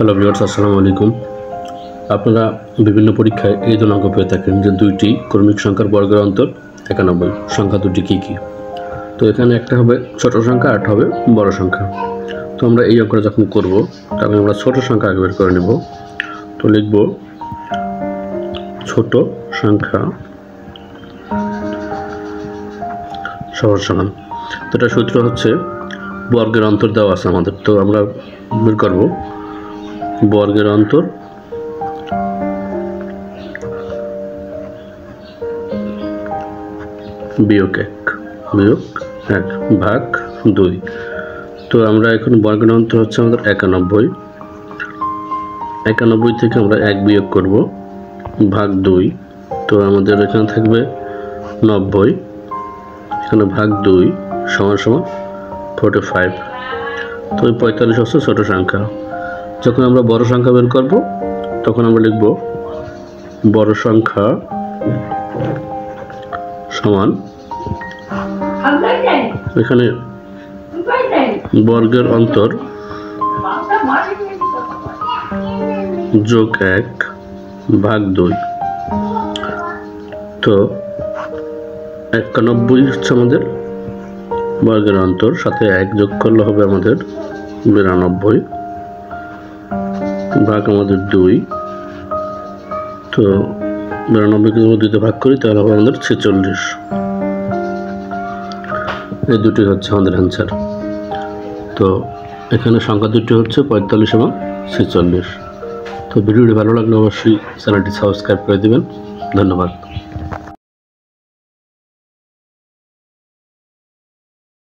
Hello viewers, আসসালামু আলাইকুম। আপনারা বিভিন্ন পরীক্ষায় এই ধরনের অঙ্ক পেয়ে থাকেন যে দুইটি ক্রমিক সংখ্যার বর্গের অন্তর 91। সংখ্যা দুটি কী কী? তো এখানে একটা হবে ছোট সংখ্যা, আট হবে বড় সংখ্যা। তো আমরা এই অঙ্কটা যখন করব তখন আমরা ছোট সংখ্যা আগে বের করে নেব। তো লিখব ছোট সংখ্যা সহজ সমান। তো এটা সূত্র হচ্ছে বর্গের অন্তর দেওয়া আছে আমাদের। তো আমরা বের করব বর্গের অন্তর বিয়োগ এক ভাগ 2। তো আমরা এখন বর্গের অন্তর হচ্ছে আমাদের 91। 91 থেকে আমরা 1 বিয়োগ করব ভাগ 2। তো আমাদের এখানে থাকবে 90, এখানে ভাগ 2 সমান সমান 45। তো 45 হচ্ছে ছোট সংখ্যা। যখন আমরা বড় সংখ্যা বের করব তখন আমরা লিখব বড় সংখ্যা সমান, এখানে বর্গের অন্তর যোগ 1 ভাগ 2। তো 91 হচ্ছে আমাদের বর্গের অন্তর, সাথে 1 যোগ করলে হবে আমাদের 92 ভাগ আমাদের 2। তো 92কে যদি 2 তে ভাগ করি তাহলে হবে আমাদের 46। এই দুটি হচ্ছে আমাদের অ্যান্সার। তো এখানে সংখ্যা দুটি হচ্ছে 45 এবং 46। তো ভিডিওটি ভালো লাগলে অবশ্যই চ্যানেলটি সাবস্ক্রাইব করে দেবেন। ধন্যবাদ।